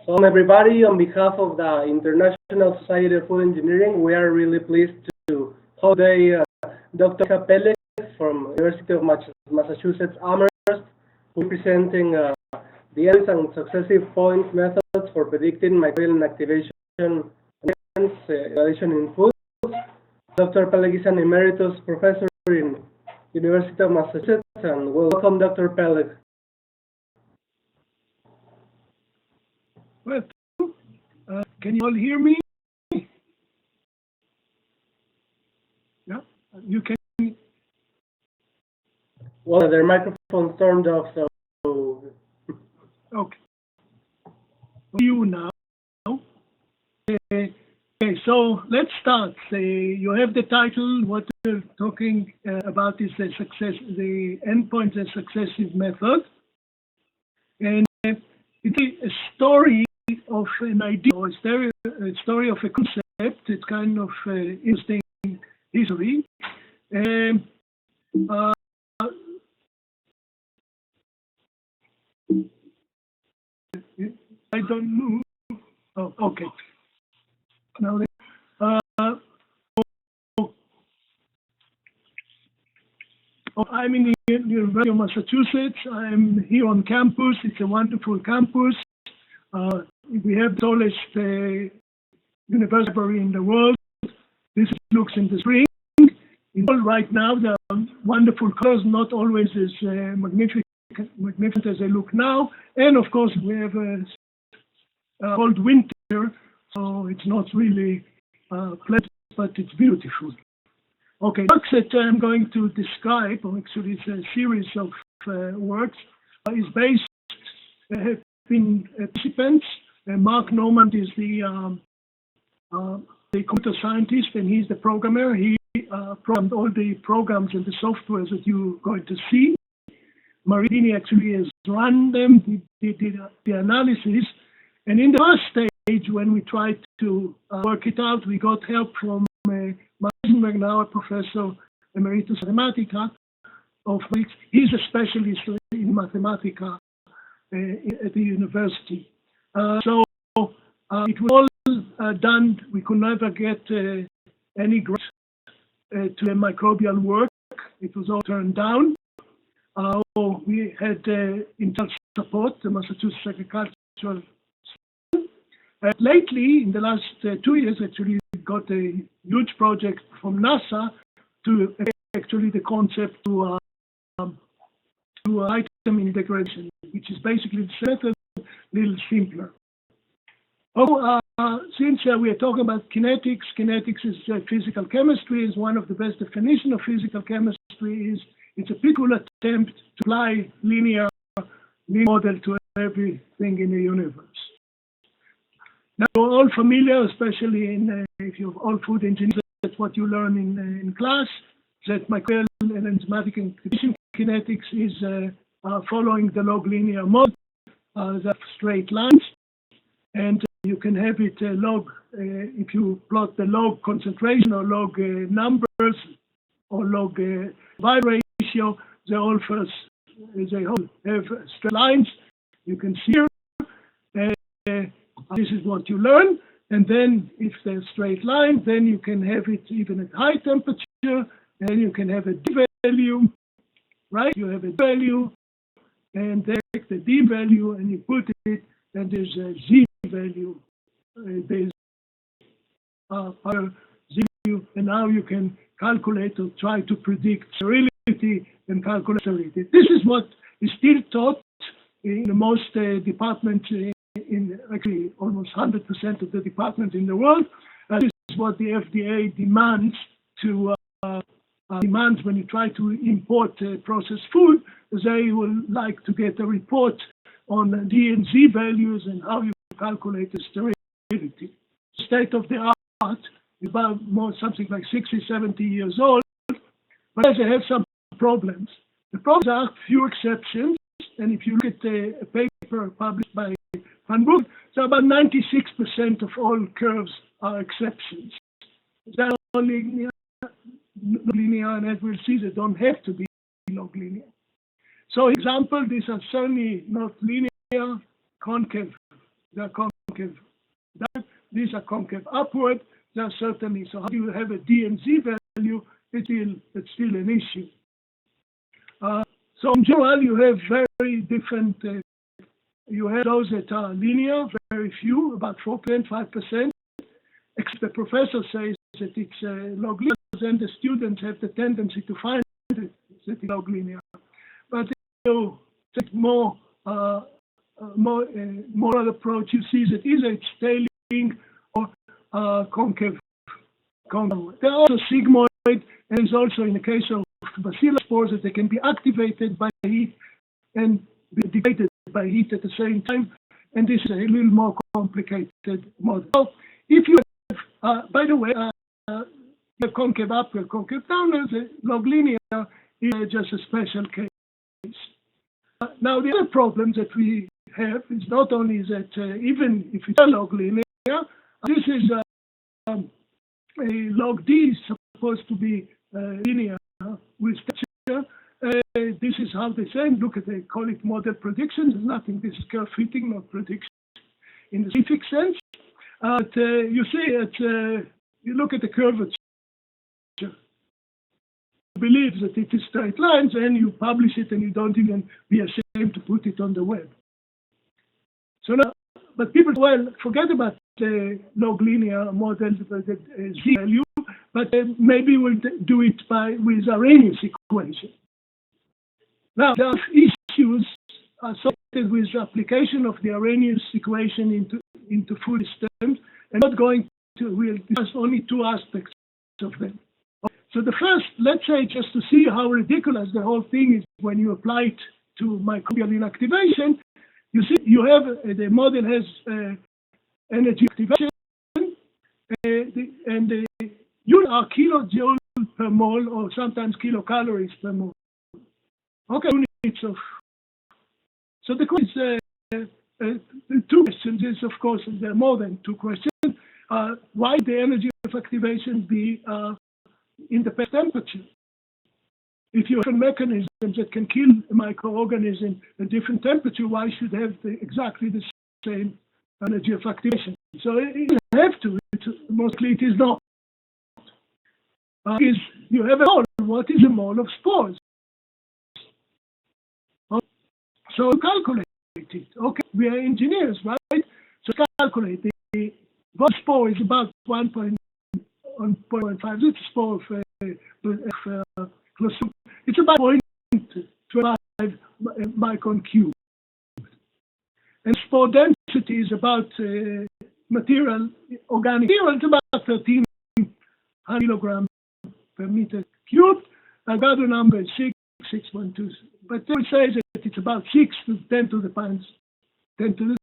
So, everybody, on behalf of the International Society of Food Engineering, we are really pleased to host today Dr. Micha Peleg from University of Massachusetts Amherst, who is presenting the Endpoints and Successive-points methods for predicting microbial inactivation and degradation in food. Dr. Peleg is an emeritus professor in University of Massachusetts, and welcome, Dr. Peleg. Well, can you all hear me? Yeah, you can. Well, their microphone's turned off, so. Okay. You now. Okay, so let's start. You have the title. What we're talking about is the endpoints and successive method, and it's a story of an idea or a story of a concept. It's kind of interesting history. I don't move. Oh, okay. Now, I'm in the University of Massachusetts. I'm here on campus. It's a wonderful campus. We have the tallest university library in the world. This looks in the spring. Right now, the wonderful colors, not always as magnificent as they look now. And of course, we have a cold winter, so it's not really pleasant, but it's beautiful. Okay, the works that I'm going to describe, or actually it's a series of works, is based, have been participants. Mark Normand is the computer scientist, and he's the programmer. He programmed all the programs and the softwares that you're going to see. Marini actually has run them, he did the analysis. And in the first stage, when we tried to work it out, we got help from Martin now a professor emeritus mathematica of which he's a specialist in mathematica at the university. So it was all done. We could never get any grant to the microbial work. It was all turned down. We had internal support, the Massachusetts Agricultural. Lately, in the last 2 years, actually, we got a huge project from NASA to actually the concept to thiamine degradation, which is basically the method, a little simpler. Since we are talking about kinetics, kinetics is physical chemistry. Is one of the best definitions of physical chemistry. It's a beautiful attempt to apply linear model to everything in the universe. Now, you're all familiar, especially if you're all food engineers, that's what you learn in class, that microbial and enzymatic inactivation kinetics is following the log linear model, the straight lines, and you can have it log, if you plot the log concentration or log numbers or log vibe ratio, they all have straight lines. You can see here. This is what you learn, and then if there's straight line, then you can have it even at high temperature, and then you can have a D value, right? You have a value, and then take the D value, and you put it, and there's a Z value. There's Z value, and now you can calculate or try to predict sterility and calculate sterility. This is what is still taught in the most departments. In actually almost 100% of the departments in the world. This is what the FDA demands when you try to import processed food. They will like to get a report on D and Z values and how you calculate the sterility. State of the art, about something like 60, 70 years old, but they have some problems. The problems are few exceptions, and if you look at a paper published by Van Broek, so about 96% of all curves are exceptions. They're only linear, and as we'll see, they don't have to be log linear. So, example, these are certainly not linear concave. They're concave down. These are concave upward. They're certainly, so how do you have a D and Z value? It's still an issue. So in general, you have very different, you have those that are linear, very few, about 4%, 5%. Except the professor says that it's log linear, and the students have the tendency to find that it's log linear. But if you take more approach, you see that either it's tailing or concave. There are also sigmoid, and it's also in the case of bacillus spores that they can be activated by heat and be degraded by heat at the same time. And this is a little more complicated model. So if you have, by the way, the concave upward, concave downward, the log linear is just a special case. Now, the other problem that we have is not only that even if it's a log linear, this is a log D is supposed to be linear with texture. This is how they say, look at, they call it model prediction. There's nothing, this is curve fitting, not prediction in the specific sense. But you see, you look at the curvature. Believes that it is straight lines, and you publish it, and you don't even be ashamed to put it on the web. So now, but people, well, forget about the log linear model, the Z value, but maybe we'll do it with Arrhenius equation. Now, there are issues associated with the application of the Arrhenius equation into full systems, and not going to, we'll discuss only two aspects of them. So the first, let's say, just to see how ridiculous the whole thing is when you apply it to microbial inactivation, you see you have, the model has energy activation, and the units are kilojoules per mole, or sometimes kilocalories per mole. Okay, units of. So the question is, two questions is, of course, there are more than two questions. Why the energy of activation be in the best temperature? If you have mechanisms that can kill a microorganism at different temperature, why should have exactly the same energy of activation? So it doesn't have to. Mostly it is not. Is you have a mole. What is a mole of spores? So calculate it. Okay, we are engineers, right? So calculate the one spore is about 1.15. It's a spore of it's about 0.25 micron cubed. And spore density is about organic material, it's about 13 kilograms per meter cubed. I got the number 6.12. But they will say that it's about 6 to 10 to the pounds, 10 to the.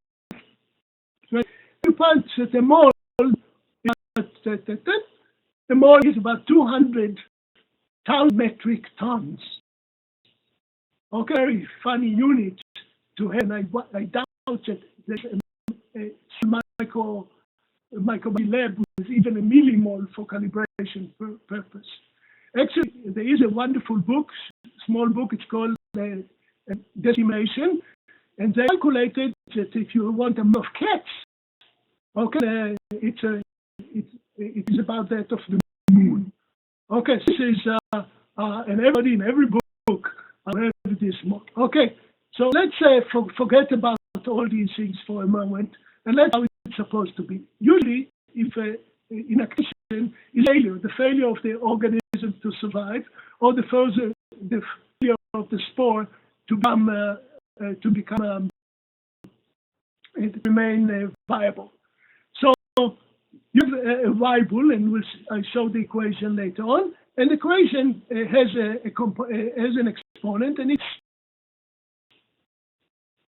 Right? You punch at the mole, the mole is about 200,000 metric tons. Okay, very funny unit to have. And I doubt that there's a microbial lab with even a millimole for calibration purpose. Actually, there is a wonderful book, small book, it's called Decimation, and they calculated that if you want a of cats, okay, it is about that of the moon. Okay, this is, and everybody in every book have this model. Okay, so let's forget about all these things for a moment, and let's how it's supposed to be. Usually, if inactivation is failure, the failure of the organism to survive, or the failure of the spore to remain viable. So you have a Weibullian, and I show the equation later on. And the equation has an exponent, and it's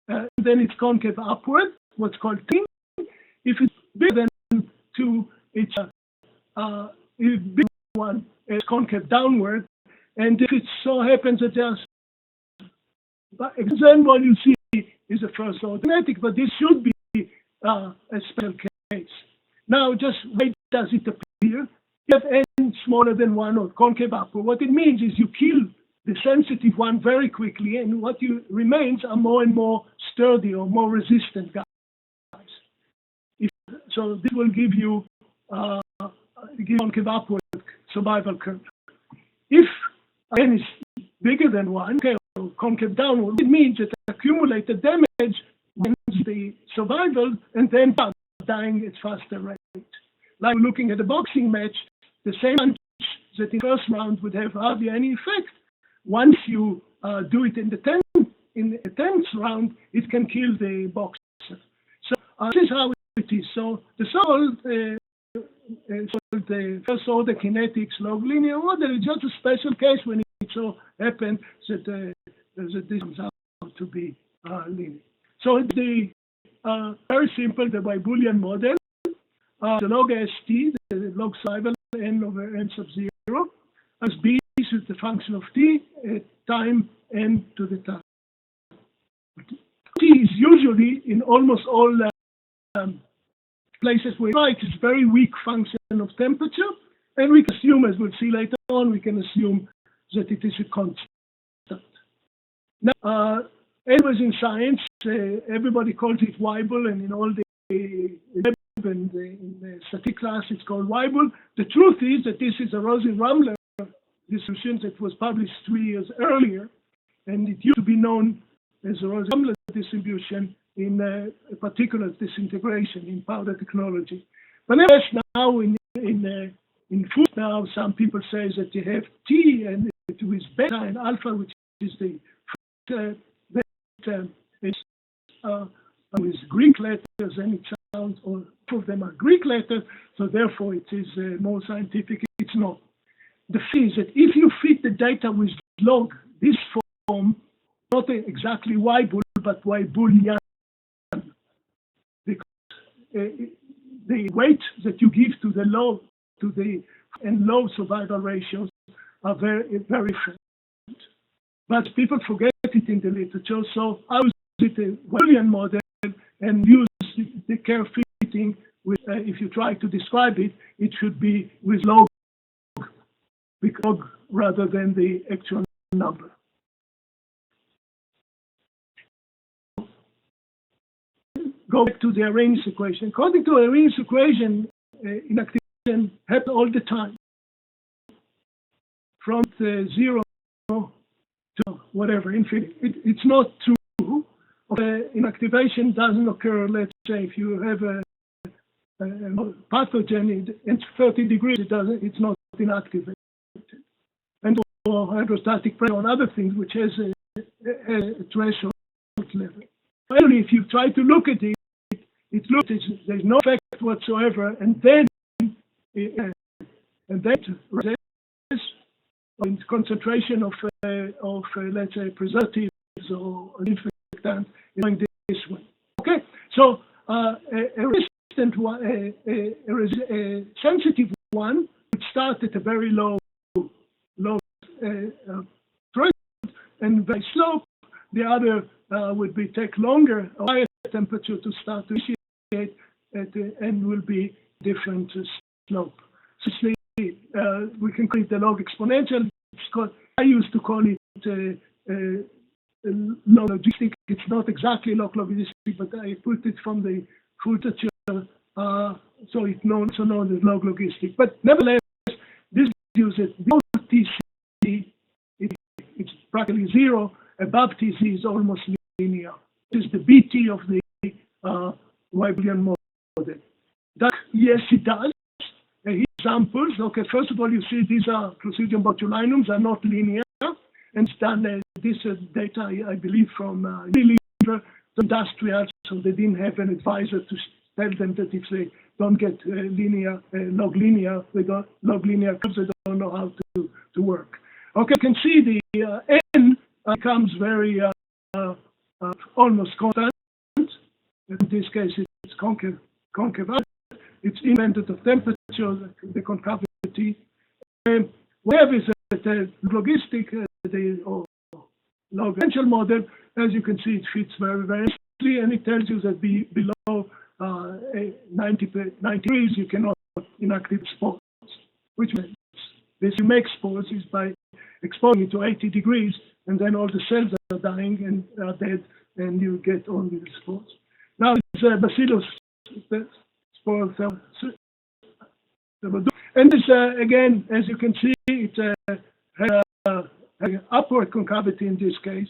then it's concave upward, what's called T. If it's bigger than 2, it's big one, it's concave downward. And if it so happens that there's, then what you see is a first order kinetic, but this should be a special case. Now, just why does it appear? You have n smaller than 1 or concave upward. What it means is you kill the sensitive one very quickly, and what remains are more and more sturdy or more resistant guys. So this will give you concave upward survival curve. If n is bigger than 1, okay, or concave downward, it means that accumulated damage wins the survival and then dying at faster rate. Like looking at a boxing match, the same punch that in the first round would have hardly any effect. Once you do it in the 10th round, it can kill the boxer. So this is how it is. So the first order kinetics log linear model is just a special case when it so happens that this comes out to be linear. So it's the very simple, the Weibullian model. The log ST, the log survival n over n sub 0, as b is the function of t at time n to the time. T is usually in almost all places where it's a very weak function of temperature, and we can assume, as we'll see later on, we can assume that it is a constant. Now, anyways, in science, everybody calls it Weibul, and in all the and in the static class, it's called Weibul. The truth is that this is a Rosen-Rummler distribution that was published 3 years earlier, and it used to be known as a Rosen-Rummler distribution in a particular disintegration in powder technology. But nevertheless, now in food, now some people say that you have T and with beta and alpha, which is the with Greek letters, and it sounds, or two of them are Greek letters, so therefore it is more scientific. It's not. The thing is that if you fit the data with log, this form, not exactly Weibul, but Weibullian, because the weight that you give to the low, and low survival ratios are very, very different. But people forget it in the literature, so I use the Weibullian model and use the curve fitting with, if you try to describe it, it should be with log rather than the actual number. Go back to the Arrhenius equation. According to Arrhenius equation, inactivation happens all the time, from 0 to whatever, infinity. It's not true. Inactivation doesn't occur, let's say, if you have a pathogen at 30 degrees, it's not inactivated. And for hydrostatic pressure on other things, which has a threshold level. Finally, if you try to look at it, there's no effect whatsoever, and then in concentration of let's say preservatives or infectant going this way. Okay, so a resistant one, a sensitive one would start at a very low threshold and very slow. The other would take longer, or higher temperature to start to initiate, and will be different slope. So we can call it the log exponential. I used to call it log logistic. It's not exactly log logistic, but I put it from the literature, so it's also known as log logistic. But nevertheless, this uses below TC, it's practically zero. Above TC is almost linear. This is the BT of the Weibullian model. Yes, it does. Examples. Okay, first of all, you see these are Clostridium botulinums are not linear, and it's done this data, I believe, from Unilever, industrial, so they didn't have an advisor to tell them that if they don't get linear, log linear, they don't log linear because they don't know how to work. Okay, you can see the n becomes very almost constant. In this case, it's concave. It's independent of temperature, the concavity. We have is the logistic, or log potential model. As you can see, it fits very, very nicely, and it tells you that below 90 degrees, you cannot inactive spores, which means this you make spores is by exposing it to 80 degrees, and then all the cells are dying and are dead and you get only the spores. Now it's Bacillus spores. And this, again, as you can see, it has an upward concavity in this case.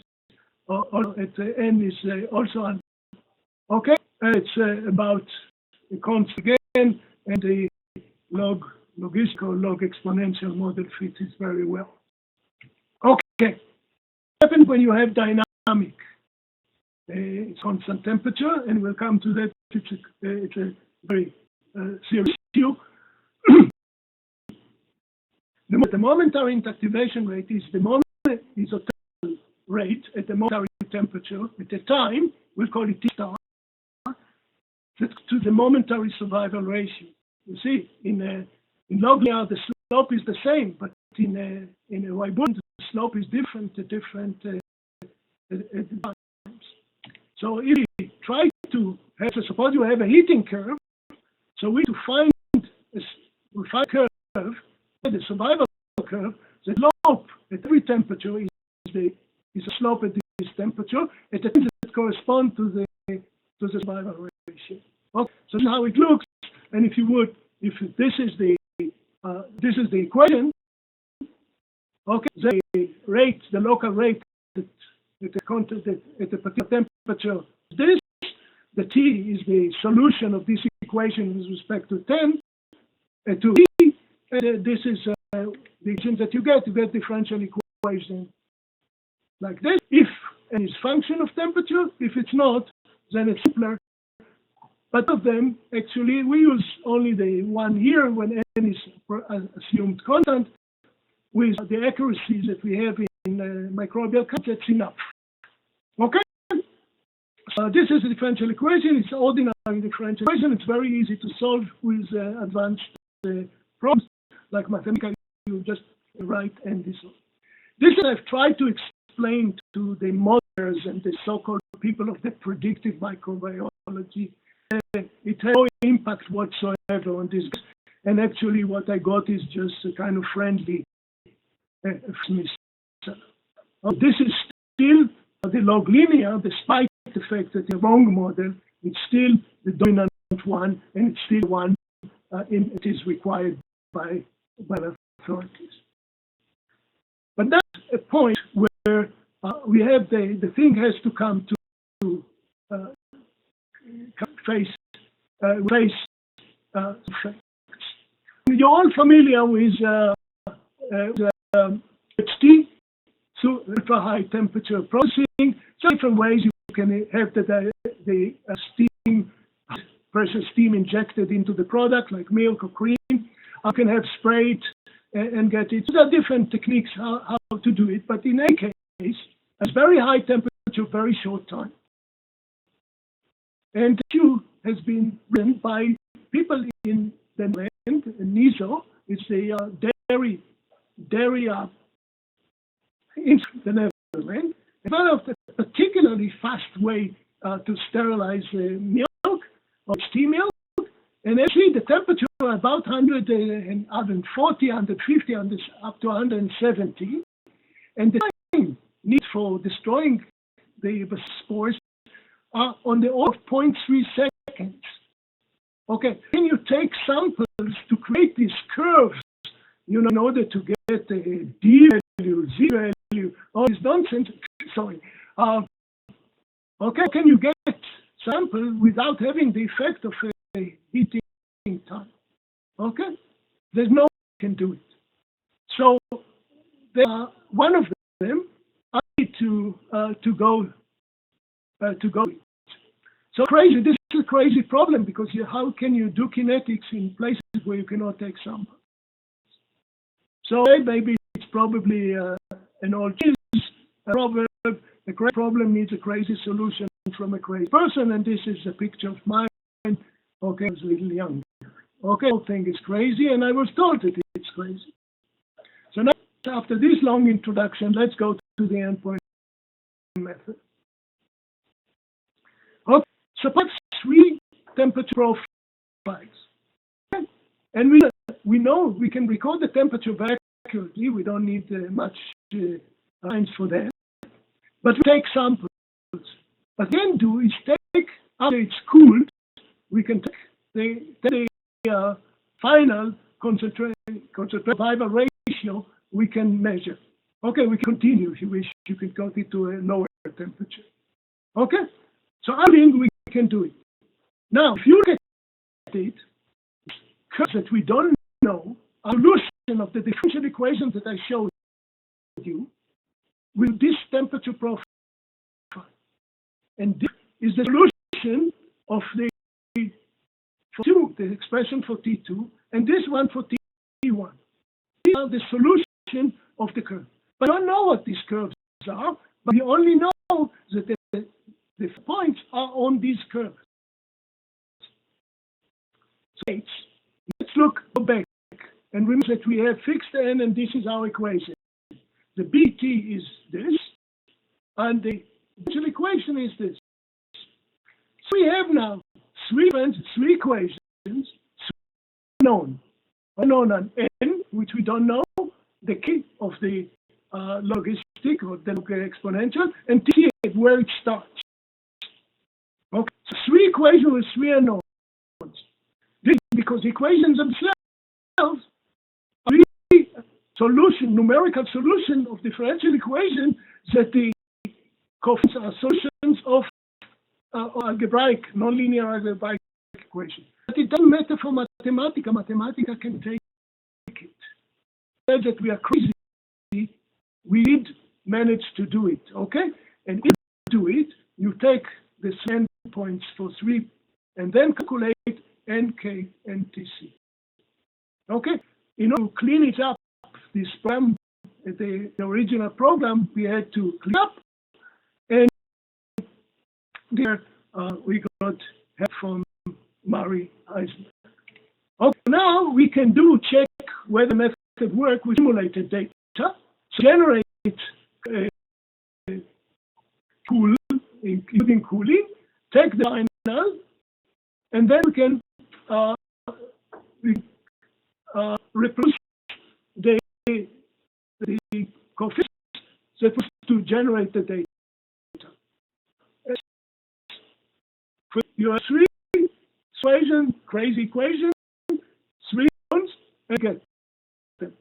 At the end is also on. Okay, it's about the constant again, and the logistic or log exponential model fits it very well. Okay, what happens when you have dynamic constant temperature, and we'll come to that. It's a very serious issue. The momentary inactivation rate is the isothermal rate at the momentary temperature at the time. We'll call it T star. To the momentary survival ratio. You see, in log linear the slope is the same, but in a Weibullian the slope is different at different times. So if we try to have, so suppose you have a heating curve, so we to find a curve, the survival curve, the slope at every temperature is a slope at this temperature at the things that correspond to the survival ratio. Okay, so this is how it looks. And if you would, if this is the equation, okay, the rate, the local rate at the particular temperature, this, the T is the solution of this equation with respect to 10 to E, and this is the equation that you get differential equation like this. If n is function of temperature, if it's not, then it's simpler. But of them, actually, we use only the one here when n is assumed constant. With the accuracy that we have in microbial, that's enough. Okay? So this is the differential equation. It's ordinary differential equation. It's very easy to solve with advanced problems like mathematical. You just write and this. This I've tried to explain to the modelers and the so-called people of the predictive microbiology. It has no impact whatsoever on this. And actually what I got is just a kind of friendly this is still the log linear, despite the fact that the wrong model, it's still the dominant one, and it's still one it is required by authorities. But that's a point where we have the thing has to come to face facts. You're all familiar with HT, so ultra high temperature processing. So different ways you can have the steam, pressure steam injected into the product, like milk or cream. You can have sprayed and get it. So there are different techniques how to do it, but in any case, it's very high temperature, very short time. And the issue has been written by people in the land, NISO, it's the dairy in the Netherlands, developed a particularly fast way to sterilize milk or steam milk. And actually the temperature about 140, 150, up to 170. And the time need for destroying the spores are on the order of 0.3 seconds. Okay, then you take samples to create these curves, you know, in order to get a D value, Z value, all this nonsense. Sorry. Okay, can you get sample without having the effect of a heating time? Okay, there's no way you can do it. So one of them I need to go. So crazy. This is a crazy problem because how can you do kinetics in places where you cannot take samples? So maybe it's probably an old proverb. A crazy problem needs a crazy solution from a crazy person, and this is a picture of mine. Okay, I was a little younger. Okay, the whole thing is crazy, and I was told that it's crazy. So now, after this long introduction, let's go to the endpoint method. Okay, suppose 3 temperature profiles. Okay. And we know we can record the temperature very accurately. We don't need much science for that. But we take samples. What we can do is take, after it's cooled, we can take the final concentration survival ratio we can measure. Okay, we can continue if you wish. You can go to a lower temperature. Okay, so I think we can do it. Now, if you look at it, curves that we don't know, a solution of the differential equation that I showed you with this temperature profile. And this is the solution of the T2, the expression for T2, and this one for T1. These are the solution of the curve. But I don't know what these curves are, but we only know that the points are on these curves. So let's go back and remember that we have fixed n, and this is our equation. The BT is this, and the differential equation is this. So we have now three equations, unknown on n, which we don't know, the key of the logistic or the exponential, and t where it starts. Okay, so three equations with three unknowns. This is because the equations themselves are really numerical solution of differential equation that the coefficients are solutions of algebraic, nonlinear algebraic equation. But it doesn't matter for Mathematica. Mathematica can take it. That we are crazy, we did manage to do it, okay? And if you do it, you take the endpoints for 3 and then calculate NK and TC. Okay? In order to clean it up, this program, the original program, we had to clean up, and there we got help from Mari Eisner. Okay, now we can check whether the method works with simulated data, so generate cool, including cooling, take the final, and then we can reproduce the coefficients that was to generate the data. You have three equations, crazy equations, three ones, and get them.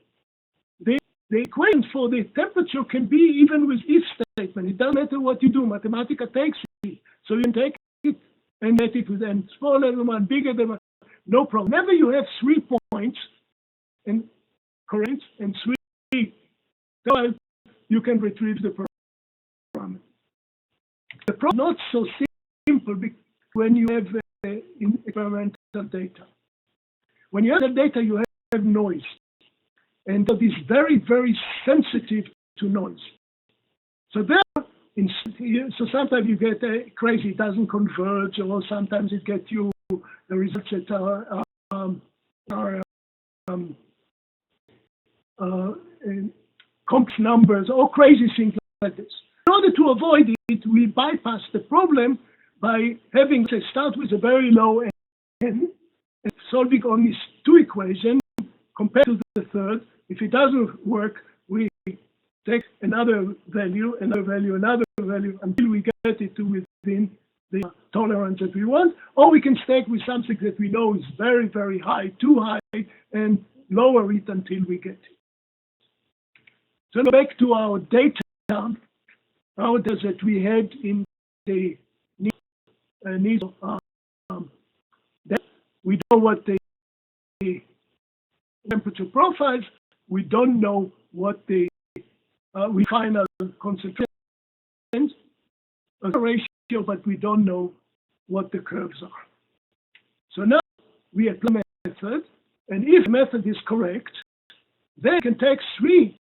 The equation for the temperature can be even with if statement. It doesn't matter what you do. Mathematica takes it. So you can take it and get it with n smaller than 1, bigger than 1. No problem. Whenever you have 3 points and currents and 3, you can retrieve the parameter. The problem is not so simple when you have experimental data. When you have the data, you have noise. And that is very, very sensitive to noise. So so sometimes you get crazy, it doesn't converge, or sometimes it gets you the results that are complex numbers, or crazy things like this. In order to avoid it, we bypass the problem by having to start with a very low n, and solving only 2 equations compared to the third. If it doesn't work, we take another value, until we get it to within the tolerance that we want, or we can start with something that we know is very, very high, too high, and lower it until we get it. So back to our data, that we had in the needs that we know what the temperature profiles. We don't know what the final concentration ratio, but we don't know what the curves are. So now we apply the method, and if the method is correct, then we can take 3,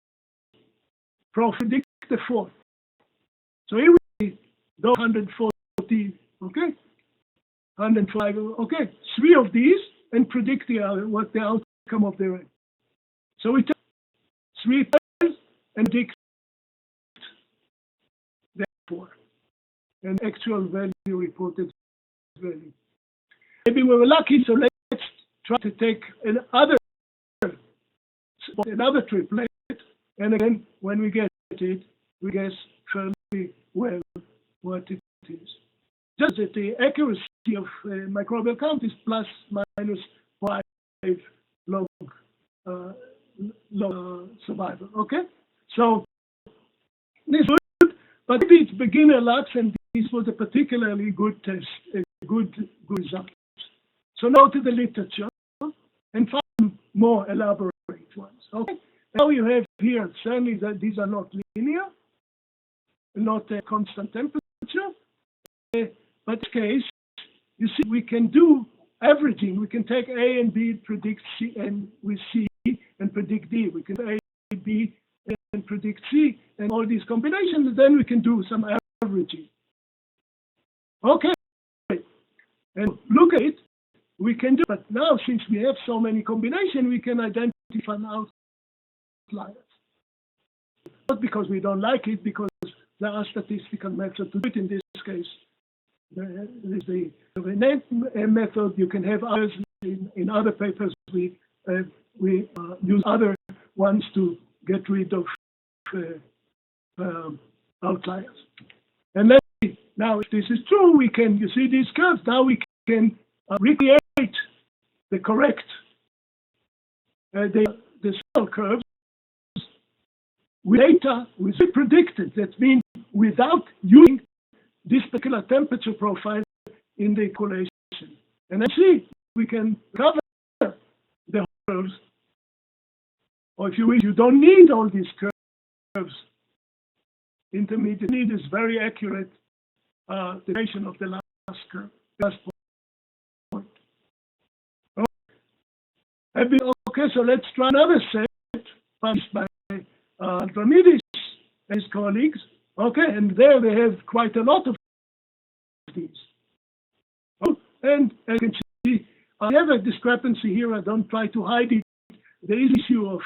predict the 4th. So here we go 140, okay, 105, okay, 3 of these, and predict what the outcome of the array. So we take 3 pairs and predict the 4, and actual value, reported value. Maybe we were lucky, so let's try to take another triplet, and again, when we get it, we guess fairly well what it is. just that the accuracy of microbial count is plus minus 5 log survival. Okay, so this is good, but maybe it's beginner luck, and this was a particularly good test, a good result. So now to the literature and find more elaborate ones. Okay, now you have here certainly that these are not linear, not a constant temperature, but in this case, you see, we can do averaging. We can take A and B, predict C, and with C, and predict D. We can A, B, and predict C, and all these combinations, and then we can do some averaging. Okay, and look at it. We can do, but now since we have so many combinations, we can identify outliers. Not because we don't like it, because there are statistical methods to do it. In this case, there is the method. You can have others in other papers. We use other ones to get rid of outliers. And let's see. Now, if this is true, we can, you see these curves, now we can recreate the correct, the cell curves with data, with it predicted. That means without using this particular temperature profile in the equation. And let's see, we can cover the curves. Or if you wish, you don't need all these curves. Intermediate need is very accurate derivation of the last curve, last point. Okay, so let's try another set published by Andromedis and his colleagues. Okay, and there they have quite a lot of these. Oh, and as you can see, I have a discrepancy here. I don't try to hide it. There is issue of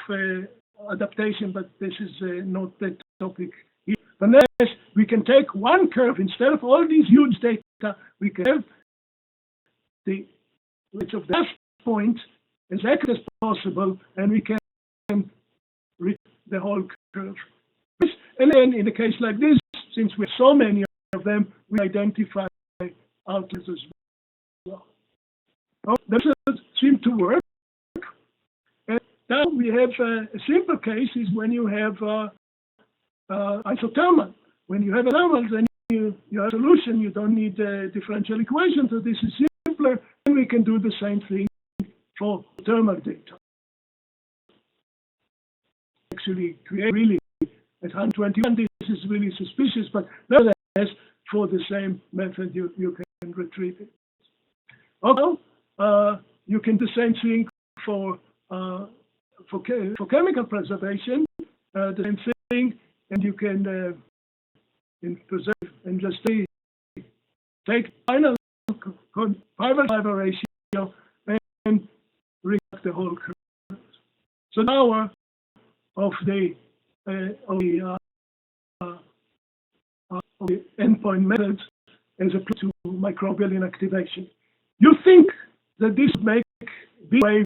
adaptation, but this is not the topic here. Unless we can take one curve instead of all these huge data, we can have the width of the last point as accurate as possible, and we can read the whole curve. And then in a case like this, since we have so many of them, we identify outliers as well. Oh, that seems to work. And now we have a simple case is when you have isothermal. When you have a thermal, then you have a solution. You don't need a differential equation. So this is simpler, and we can do the same thing for thermal data. Actually, create really at 121. This is really suspicious, but nevertheless, for the same method, you can retrieve it. Also, you can do the same thing for chemical preservation, the same thing, and you can preserve and just take final fiber ratio and react the whole curve. So now of the endpoint methods as applied to microbial inactivation. You think that this would make big wave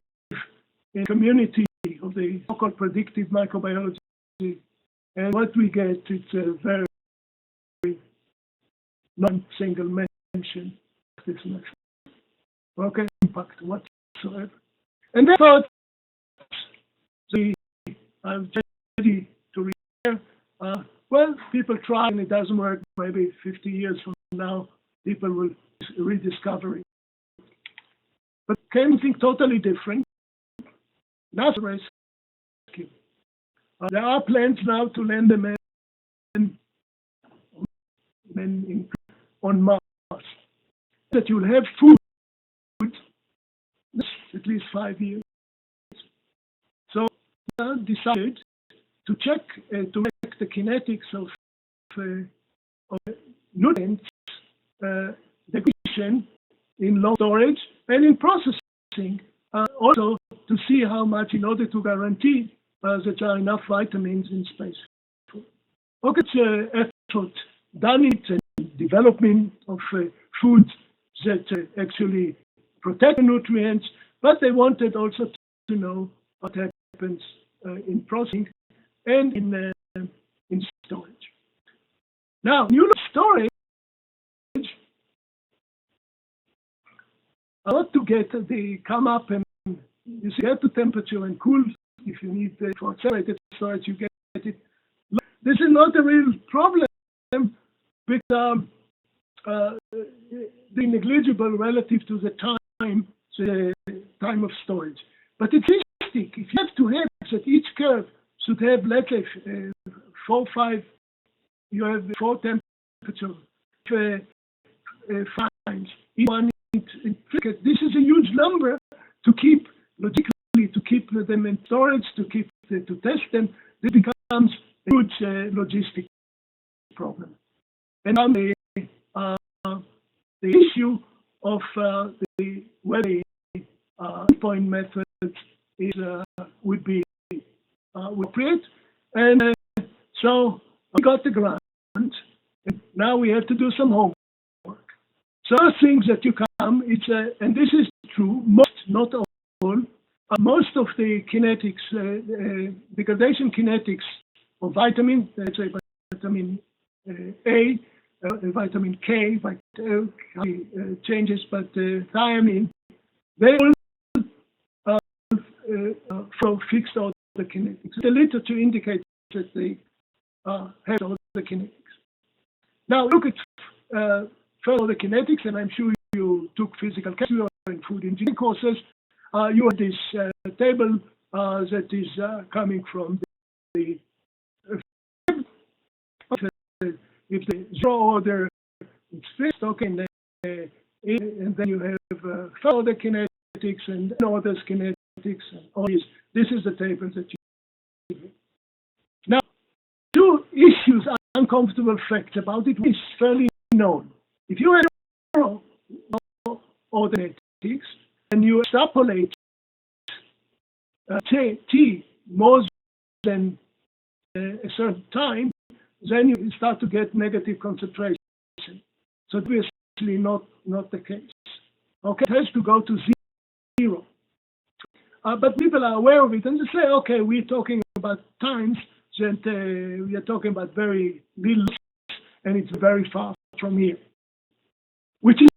in community of the so-called predictive microbiology, and what we get is a very non-single mention of this method. Okay, impact whatsoever. And I thought I'm ready to read. Well, people try and it doesn't work. Maybe 50 years from now, people will rediscover it. But can think totally different. That's a rescue. There are plans now to land them on Mars. That you'll have food at least 5 years. So decided to check to make the kinetics of nutrients degradation in low storage and in processing. Also to see how much, in order to guarantee that there are enough vitamins in space. Okay, it's effort done it and development of foods that actually protect the nutrients, but they wanted also to know what happens in processing and in storage. Now, new storage, a lot to get. They come up and you get to temperature and cool. If you need for accelerated storage, you get it. This is not a real problem because the negligible relative to the time of storage. But it's realistic. If you have to have that each curve should have, let's say, 4, 5, you have 4 temperatures, 5 times. Each one, this is a huge number to keep logically, to keep them in storage, to test them. This becomes a huge logistic problem. And now the issue of whether the endpoint method is would be appropriate, and so we got the grant, and now we have to do some homework. So things that you come, and this is true, most, not all, most of the kinetics, degradation kinetics of vitamin, let's say vitamin A, vitamin K, changes, but thiamine, they all from fixed order kinetics. The literature indicates that they have order kinetics. Now look at first order kinetics, and I'm sure you took physical chemistry or in food engineering courses. You have this table that is coming from the if the zero order is fixed, okay, and then you have first order kinetics and orders kinetics and all these. This is the table that you have. Now, 2 issues, uncomfortable facts about it, which is fairly known. If you have zero order kinetics and you extrapolate T more than a certain time, then you start to get negative concentration. So obviously not the case. Okay, it has to go to 0. But people are aware of it and they say, okay, we're talking about times that we are talking about very little, and it's very far from here. Which is,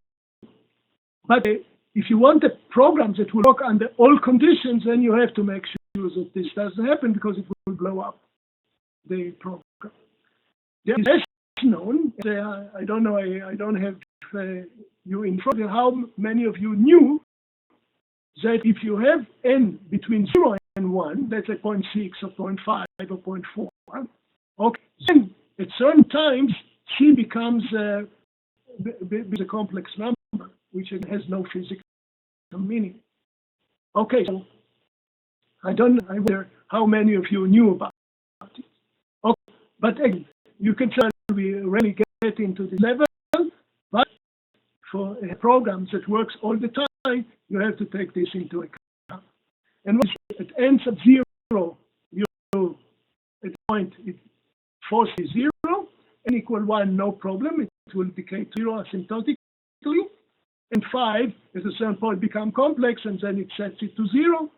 but if you want a program that will work under all conditions, then you have to make sure that this doesn't happen because it will blow up the program. There is known, I don't know, I don't have you in front of you, how many of you knew that if you have n between 0 and 1, that's a 0.6 or 0.5 or 0.4, okay, then at certain times C becomes a complex number, which has no physical meaning. Okay, so I wonder how many of you knew about it. Okay, but again, you can try to really get into the level, but for programs that works all the time, you have to take this into account. And when it ends at 0, you at point it forces 0, n equal 1, no problem, it will decay to 0 asymptotically, and 5 at a certain point become complex, and then it sets it to 0,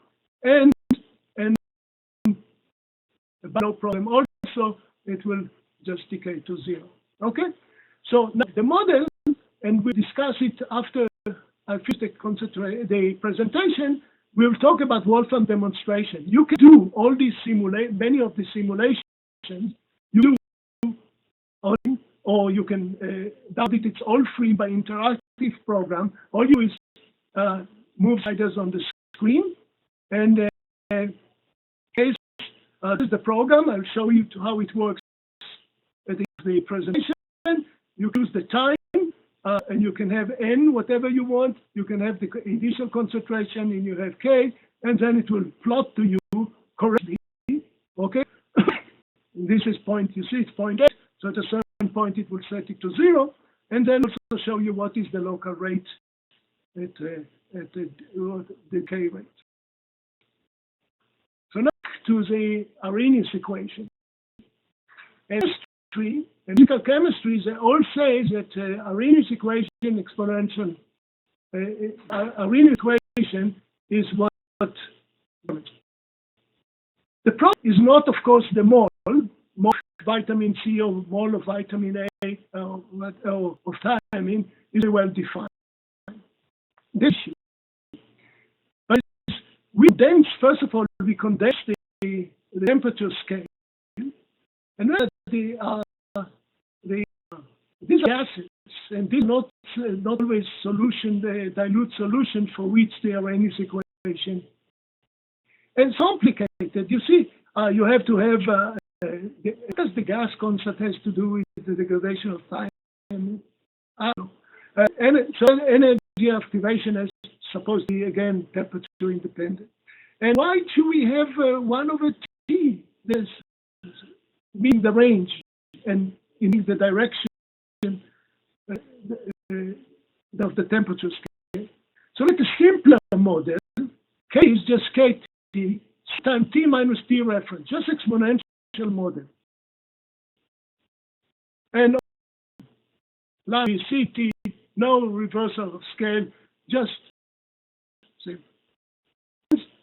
and but no problem also, it will just decay to 0. Okay? So now the model, and we discuss it after I finish the presentation, we'll talk about Wolfram demonstration. You can do all these many of the simulations you do, or you can download it. It's all free by interactive program. All you do is move sliders on the screen, and this is the program. I'll show you how it works at the presentation. You choose the time, and you can have n, whatever you want. You can have the initial concentration, and you have k, and then it will plot to you correctly. Okay? This is point, you see, it's 0.8. So at a certain point, it will set it to 0, and then also show you what is the local rate at the decay rate. So now to the Arrhenius equation. Chemistry and physical chemistry, they all say that Arrhenius equation exponential, Arrhenius equation is what. The problem is not, of course, the mole of vitamin C or mole of vitamin A or of thiamine is well defined. This issue. we condense, first of all, we condense the temperature scale, and these are gases, and this is not always solution, the dilute solution for which the Arrhenius equation. And it's complicated. You see, you have to have, because the gas constant has to do with the degradation of thiamine. So energy activation is supposed to be, again, temperature independent. And why do we have 1 over T? This being the range and in the direction of the temperature scale. So like a simpler model, K is just KT times T minus T reference, just exponential model. And like CT, no reversal of scale, just simple.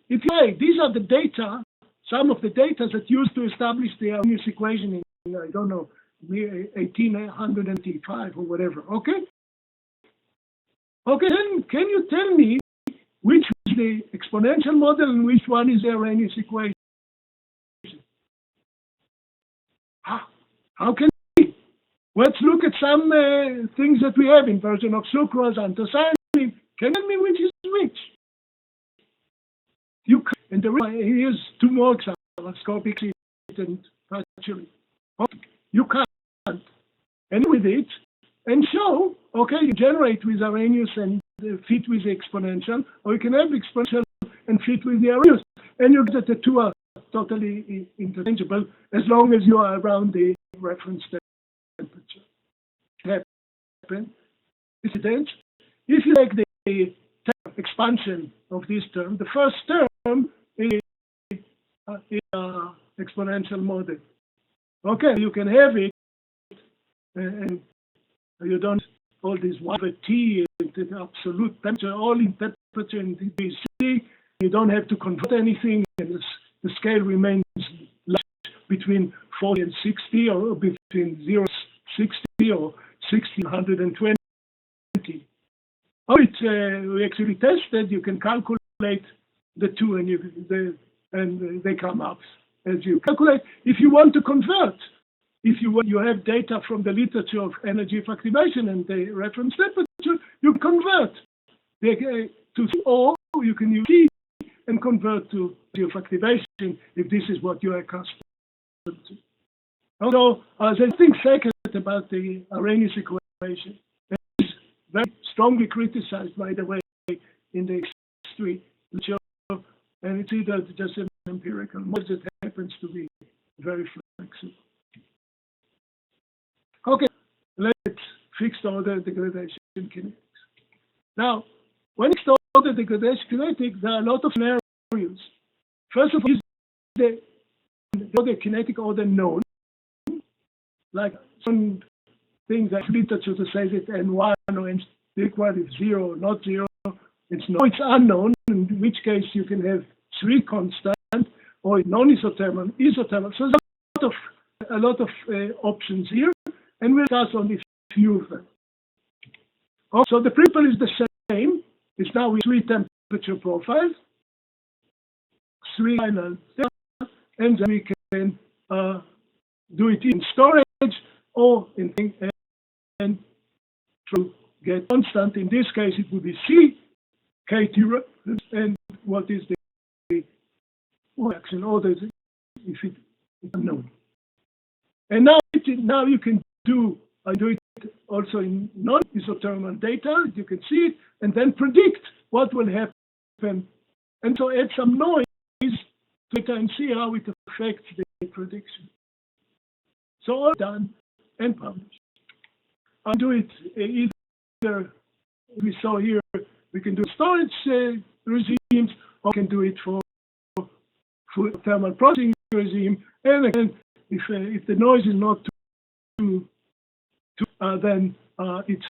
If you say, these are the data, some of the data that used to establish the Arrhenius equation in, I don't know, 1885 or whatever, okay? Okay, then can you tell me which is the exponential model and which one is the Arrhenius equation? How can we? Let's look at some things that we have, inversion of sucrose, anthocyanin. Can you tell me which is which? You can, and here's 2 more examples, scopic and partially. Okay. You can't. And with it, and show, okay, you generate with Arrhenius and fit with the exponential, or you can have exponential and fit with the Arrhenius. And you get that the 2 are totally interchangeable as long as you are around the reference temperature. Happen. If you take the expansion of this term, the first term is exponential model. Okay, you can have it, and you don't all this 1 over T, the absolute temperature, all in temperature in degrees. You don't have to convert anything, and the scale remains between 40 and 60, or between 0 and 60, or 60 and 120. We actually tested. You can calculate the 2, and they come up as you calculate. If you want to convert, if you have data from the literature of energy of activation and the reference temperature, you convert to, or you can use T and convert to energy of activation if this is what you are accustomed to. So there's thing second about the Arrhenius equation. It's very strongly criticized, by the way, in the history, and it's either just an empirical model that happens to be very flexible. Okay, let's fixed order degradation kinetics. Now, when fixed order degradation kinetics, there are a lot of scenarios. First of all, is the kinetic order known? Like some things that literature to say that N1 or N equal is 0 or not 0. It's unknown, in which case you can have 3 constant or non-isothermal, isothermal. So there's a lot of options here, and we'll discuss only a few of them. So the principle is the same. It's now with 3 temperature profiles, 3 final, and then we can do it in storage or in and to get constant. In this case, it would be C, KT, and what is the action order if it is unknown. And now you can do it also in non-isothermal data. You can see it and then predict what will happen. And so add some noise to it and see how it affects the prediction. So all done and published. I'll do it either, we saw here, we can do storage regimes, or we can do it for thermal processing regime. And again, if the noise is not too then it's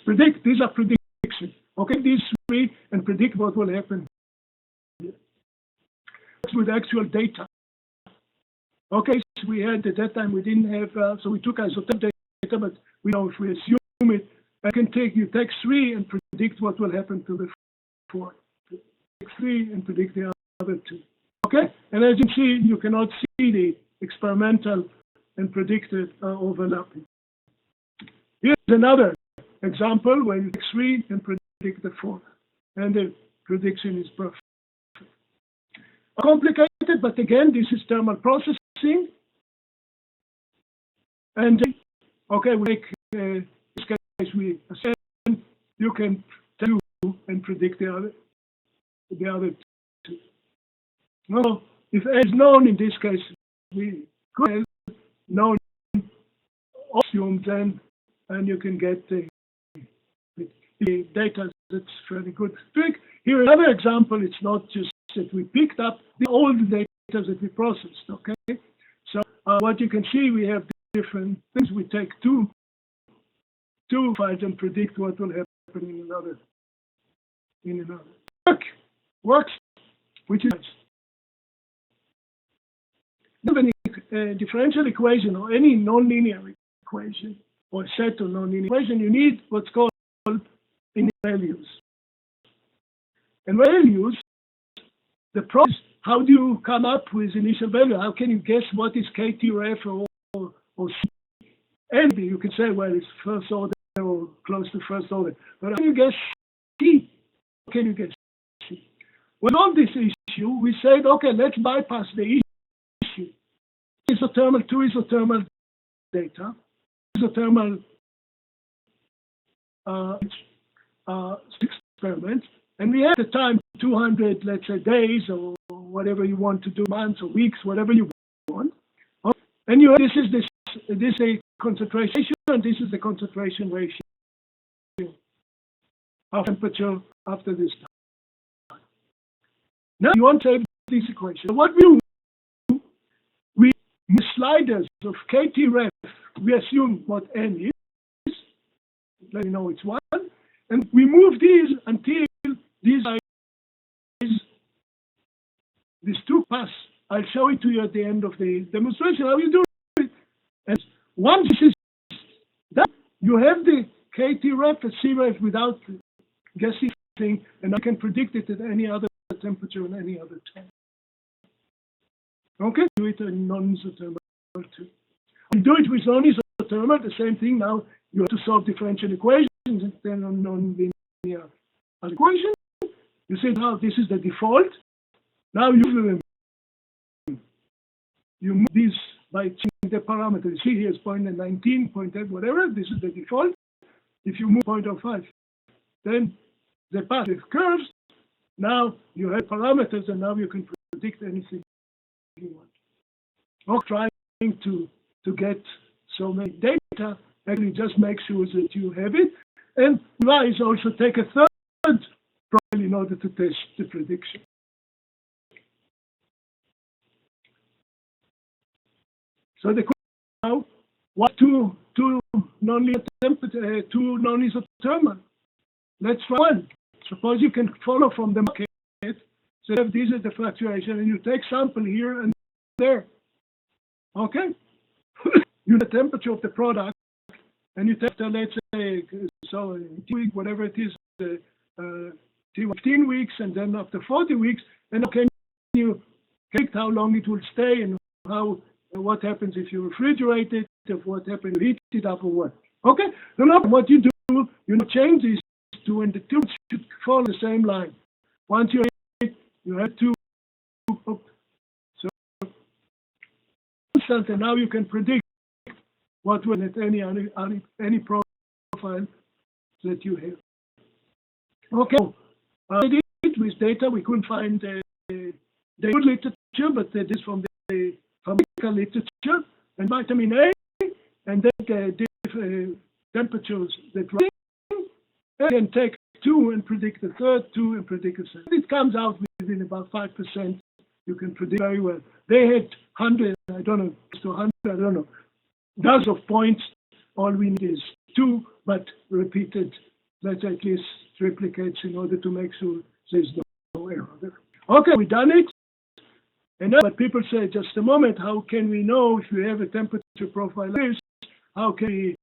predict. These are predictions. Okay, these 3 and predict what will happen with actual data. Okay, so we had at that time we didn't have, so we took isothermal data, but we know if we assume it, you take 3 and predict predict what will happen to the 4, predict 3, and predict the other 2. Okay, and as you can see, you cannot see the experimental and predicted overlapping. Here's another example where you take 3 and predict the 4, and the prediction is perfect. Complicated, but again, this is thermal processing. And okay, we make this case we assume you can do and predict the other 2. No, if A is known in this case, we could have known assumed then, and you can get the data that's fairly good. Here another example. It's not just that we picked up all the data that we processed. Okay, so what you can see, we have different things. We take two files and predict what will happen in another. Works, which is nice. Any differential equation or any nonlinear equation or set of nonlinear equation, you need what's called initial values. And values, the process, how do you come up with initial value? How can you guess what is KT-ref or C? And you can say, well, it's first order or close to first order. But how can you guess C? How can you guess C? Well, on this issue, we said, okay, let's bypass the issue. Isothermal, 2 isothermal data, isothermal experiments, and we had the time 200, let's say, days or whatever you want to do, months or weeks, whatever you want. And you this is a concentration, and this is the concentration ratio of temperature after this time. Now you want to save this equation. So what we do, we use sliders of KT-ref. We assume what n is. Let me know it's 1, and we move these until these two pass. I'll show it to you at the end of the demonstration how you do it. And once this is done, you have the KT-ref and C-ref without guessing, and I can predict it at any other temperature and any other time. Okay, do it in non-isothermal too. You do it with non-isothermal, the same thing. Now you have to solve differential equations and then on non-linear equation. You say now this is the default. Now you move this by changing the parameter. You see here is 0.19, 0.8, whatever. This is the default. If you move 0.05, then the path curves. Now you have parameters, and now you can predict anything you want. Not trying to get so many data. Actually, just make sure that you have it. And is also take a third trial in order to test the prediction. So the question now, what two non-linear temperature, 2 non-isothermal? Let's try one. Suppose you can follow from the market. So if this is the fluctuation, and you take sample here and there. Okay? You the temperature of the product, and you take, let's say, so 2 weeks, whatever it is, 15 weeks, and then after 40 weeks, and can you predict how long it will stay, and what happens if you refrigerate it, if what happens if you heat it up or what. Okay? So now what you do, you change these two, and the two should follow the same line. Once you hit, you have two. So and now you can predict what will at any profile that you have. Okay. I did it with data. We couldn't find the good literature, but this is from the pharmaceutical literature, and vitamin A, and then the temperatures that run, and then take 2 and predict the third, 2 and predict the second. It comes out within about 5%. You can predict very well. They had 100, I don't know, to 100, I don't know, dozens of points. All we need is 2, but repeated, let's at least triplicates in order to make sure there's no error there. Okay, we done it. And now, but people say, just a moment, how can we know if we have a temperature profile like this? How can we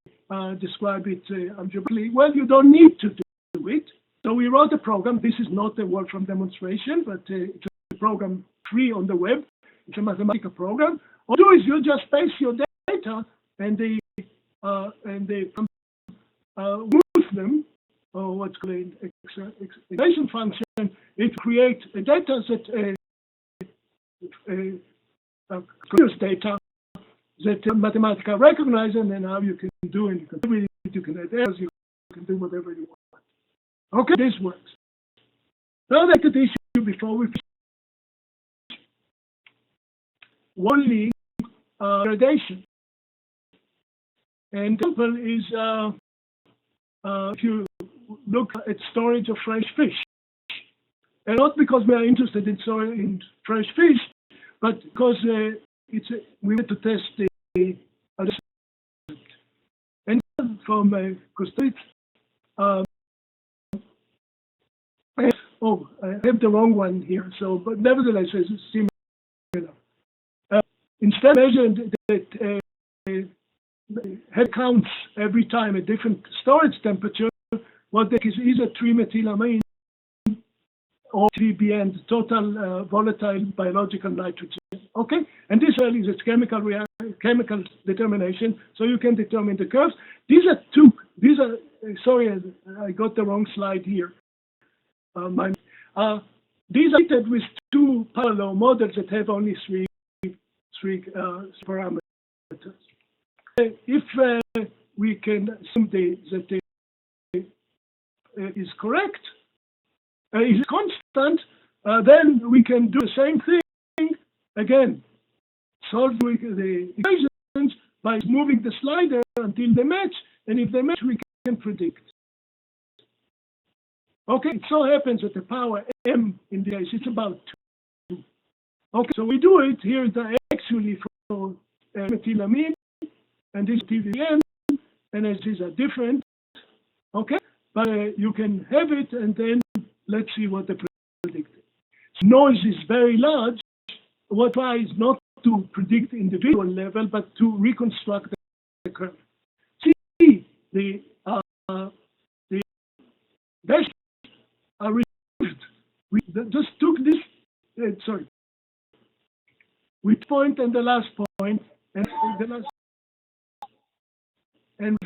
describe it algebraically? Well, you don't need to do it. So we wrote a program. This is not a Wolfram demonstration, but it's a program free on the web. It's a mathematical program. All you do is you just paste your data and they move them, or what's called an expansion function. It creates a data set, continuous data that mathematics recognize, and then now you can do, and you can read it, you can add errors, you can do whatever you want. Okay, this works. Now that's the issue before we finish. Only degradation. And example is if you look at storage of fresh fish, and not because we are interested in fresh fish, but because we want to test the and from Costa Rica. Oh, I have the wrong one here. So, but nevertheless, it's similar. Instead of measuring that head counts every time a different storage temperature, what they is either 3-methylamine or 3BN, total volatile biological nitrogen. Okay, and this really is its chemical determination, so you can determine the curves. These are sorry, I got the wrong slide here. These are treated with two parallel models that have only three parameters. If we can assume that is correct, is constant, then we can do the same thing again. Solve the equations by moving the slider until they match, and if they match, we can predict. Okay, it so happens that the power m in the case it's about 2. Okay, so we do it here actually for methylamine, and this TVN, and as these are different. Okay, but you can have it, and then let's see what the predicted. So noise is very large. What try is not to predict individual level, but to reconstruct the curve. See, the dashes are removed. We just took this, sorry, with point and the last point, and the last, and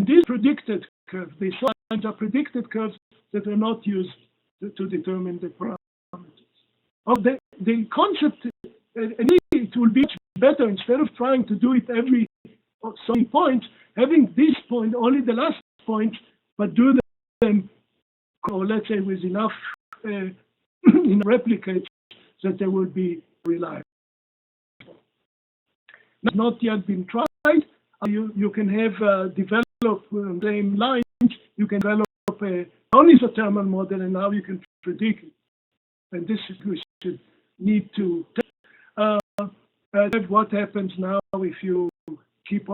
these predicted curves, these lines are predicted curves that are not used to determine the parameters. Oh, the concept, it will be much better instead of trying to do it every some point, having this point, only the last point, but do them, or let's say with enough replicates that they will be reliable. It's not yet been tried. You can have develop same lines. You can develop a non-isothermal model, and now you can predict it. And this is we should need to what happens now if you keep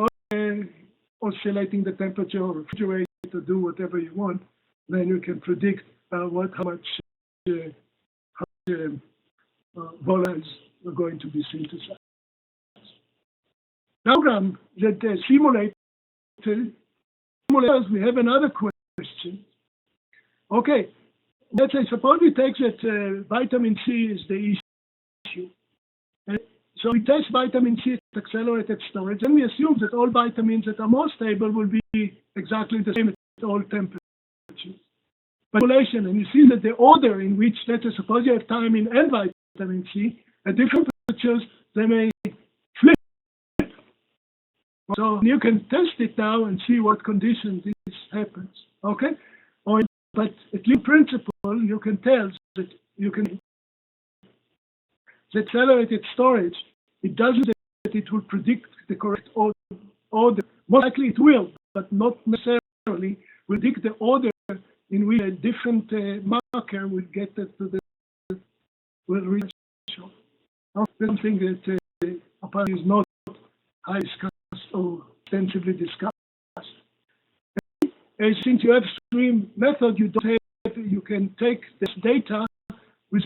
oscillating the temperature or refrigerate or do whatever you want. Then you can predict how much volatiles are going to be synthesized. Program that simulates, we have another question. Okay, let's say suppose we take that vitamin C is the issue. So we test vitamin C at accelerated storage, and we assume that all vitamins that are more stable will be exactly the same at all temperatures. And you see that the order in which, let's say, suppose you have thiamine and vitamin C, at different temperatures, they may flip. So you can test it now and see what conditions this happens. Okay? But at least in principle, you can tell that you can. The accelerated storage, it doesn't that it will predict the correct order. Most likely it will, but not necessarily predict the order in which a different marker will get to will reach. Something that apparently is not highly discussed or extensively discussed. Since you have stream method, you don't have. You can take this data with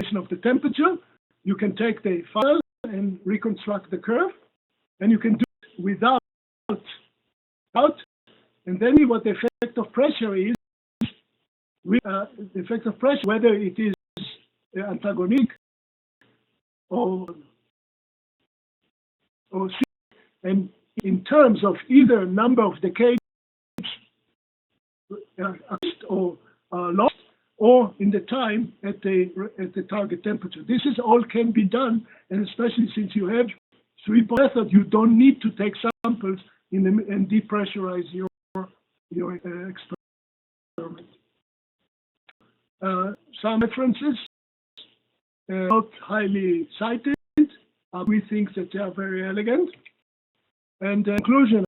system of the temperature. you can take the file and reconstruct the curve, and you can do it without, and then what the effect of pressure is, the effect of pressure, whether it is antagonic or and in terms of either number of decades or lost, or in the time at the target temperature. This is all can be done, and especially since you have three-point method, you don't need to take samples and depressurize your experiment. Some references, not highly cited. We think that they are very elegant. And conclusion: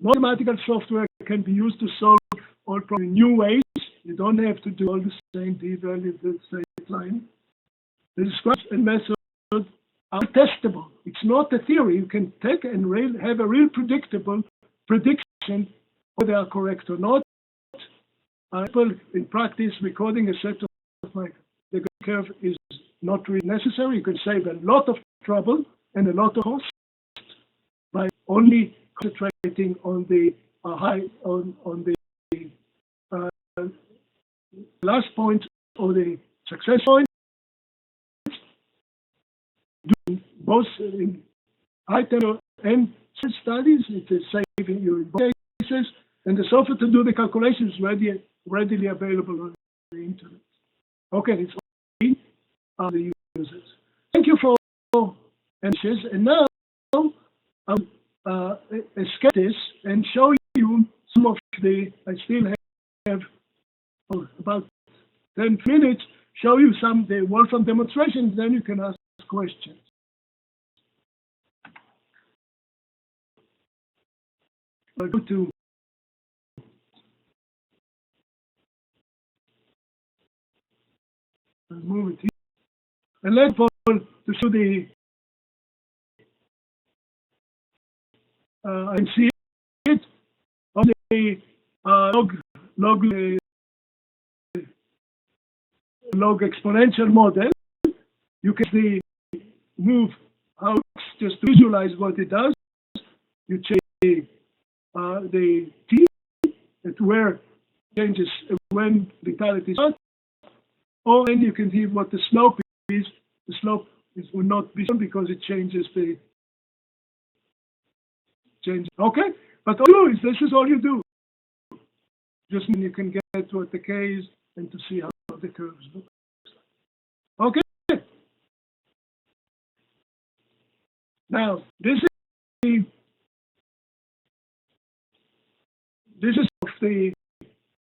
mathematical software can be used to solve all problems in new ways. You don't have to do all the same d-value, the straight line. The description and method are testable. It's not a theory. You can take and have a real predictable prediction whether they are correct or not. In practice, recording a set of the curve is not really necessary. You can save a lot of trouble and a lot of cost by only concentrating on the on the last point or the success point. Doing both in high temperature and studies, it is saving you in both cases, and the software to do the calculations is readily available on the internet. Okay, it's free on the users. Thank you for answers, and now I'll escape this and show you some of the. I still have about 10 minutes. Show you some the Wolfram demonstrations. Then you can ask questions. I'll go to. Move it here. And let's go to show the I see it on the log exponential model. You can see move out just to visualize what it does. You change the t at where changes when lethality is not. Or and you can see what the slope is. The slope will not be shown because it changes the change. Okay, but all is this is all you do. Just you can get what the k is and to see how the curves look. Okay. Now this is of the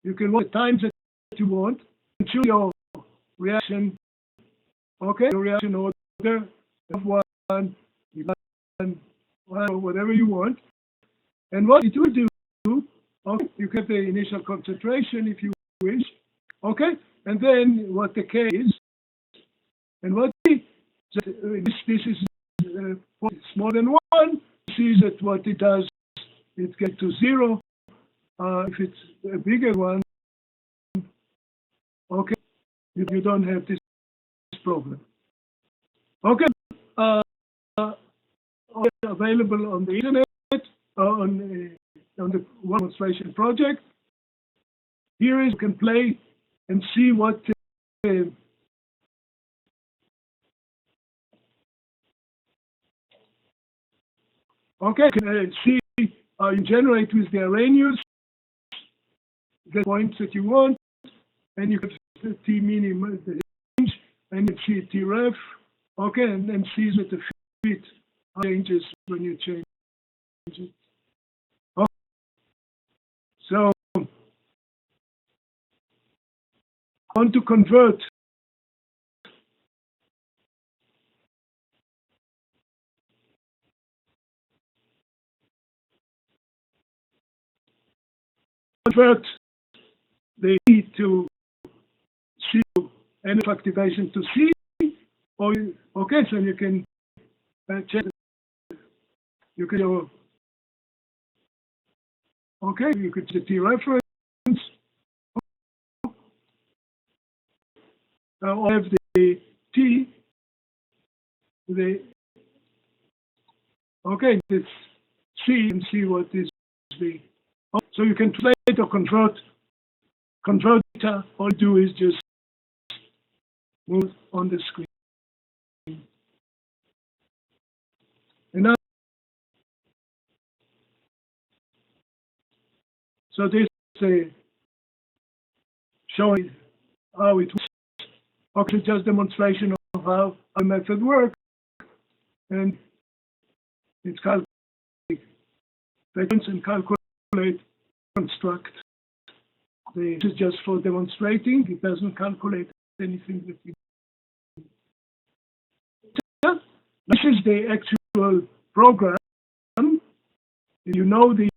you can want the times that you want and choose your reaction. Okay, your reaction order of one, or whatever you want. And what it will do, okay, you get the initial concentration if you wish. Okay, and then what the K is, and what this is more than one. See that what it does, it gets to 0. If it's a bigger one, okay, you don't have this problem. Okay, available on the internet on the demonstration project. Here is you can play and see what. Okay, you can see you generate with the arrhenius, get points that you want, and you can see T minimum, the range, and you see T ref, okay, and then see that the fit changes when you change it. Okay. So, I want to convert the E to C and activation to C, or okay, so you can check. You can okay, you could see the T reference. Or have the T okay, it's C and see what is the. So you can translate or convert. All you do is just move on the screen. And now, so this is showing how it works. Okay, just demonstration of how a method works, and it's calculate and calculate, construct. This is just for demonstrating. It doesn't calculate anything that you do. This is the actual program. You know the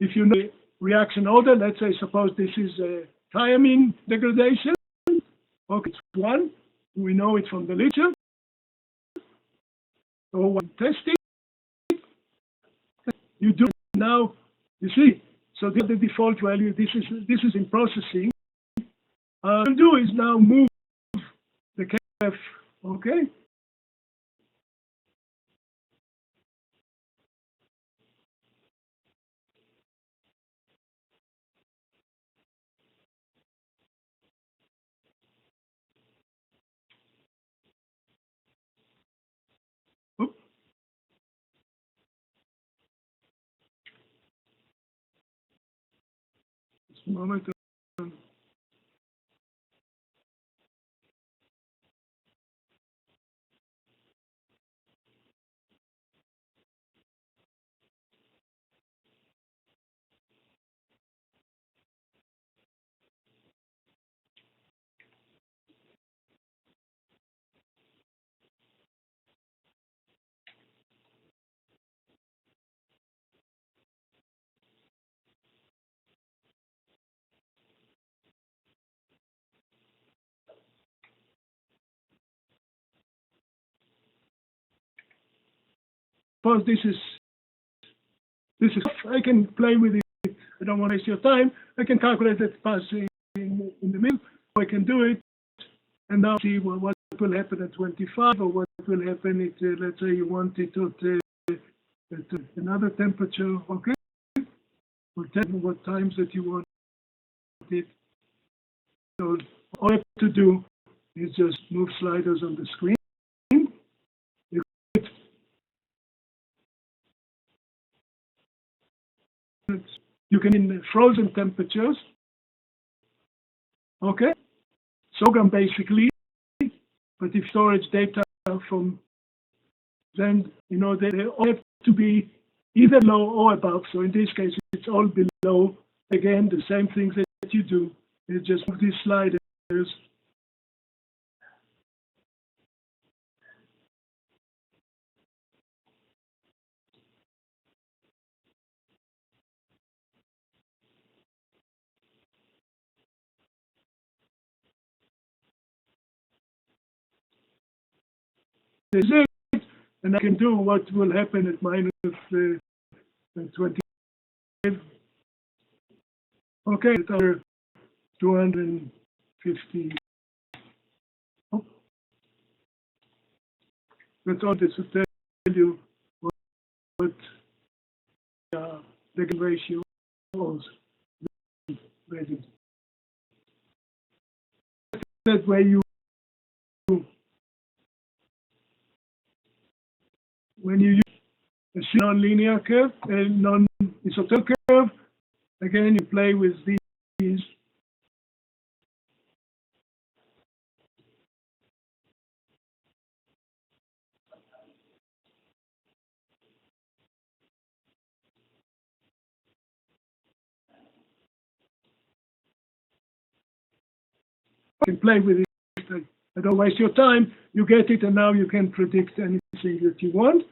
if you know the reaction order, let's say suppose this is a thiamine degradation. Okay, it's 1. We know it from the literature. Or when testing, you do now. You see, so the default value. This is in processing. What I'll do is now move the KF. Okay. Just a moment. Suppose this is I can play with it. I don't want to waste your time. I can calculate it passing in the middle. I can do it and now see what will happen at 25 or what will happen if let's say you want it at another temperature. Okay, or tell me what times that you want it. So all you have to do is just move sliders on the screen. You can in frozen temperatures. Okay, program basically, but if storage data from then they all have to be either low or above. So in this case, it's all below. Again, the same things that you do. You just move these sliders. This is it, and I can do what will happen at minus 20. Okay, at our 250. Oh. That's all this will tell you what the ratio is. That way when you use a non-linear curve, a non-isothermal curve, again you play with these. You can play with it. I don't waste your time. You get it, and now you can predict anything that you want.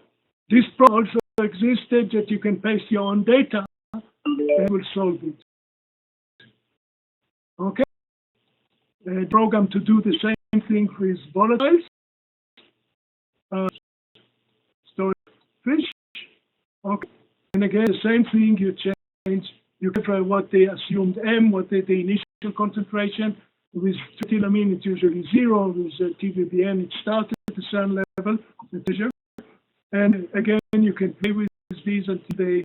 This problem also existed that you can paste your own data and will solve it. Okay. A program to do the same thing with volatiles. Storage fish. Okay. And again, the same thing. You change. You give what they assumed M, what the initial concentration. With thiamine, it's usually 0. With TVBN, it starts at a certain level, the pressure. And again, you can play with these until they.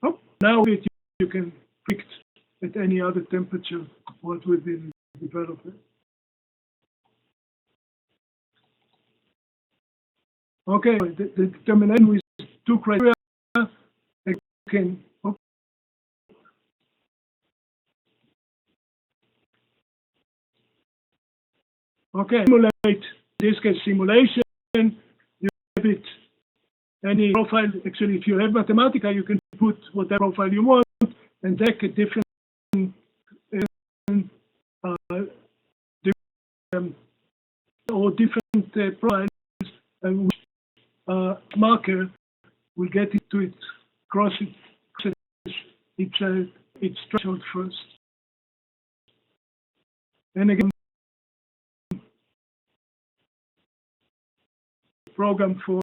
Oh, now you can predict at any other temperature what will be developed. Okay, the determination with 2 criteria. Again, okay, simulate, this case simulation, you have it, any profile, actually if you have Mathematica, you can put whatever profile you want and take a different or different profiles, and which marker will get it to its cross its threshold first. And again, program for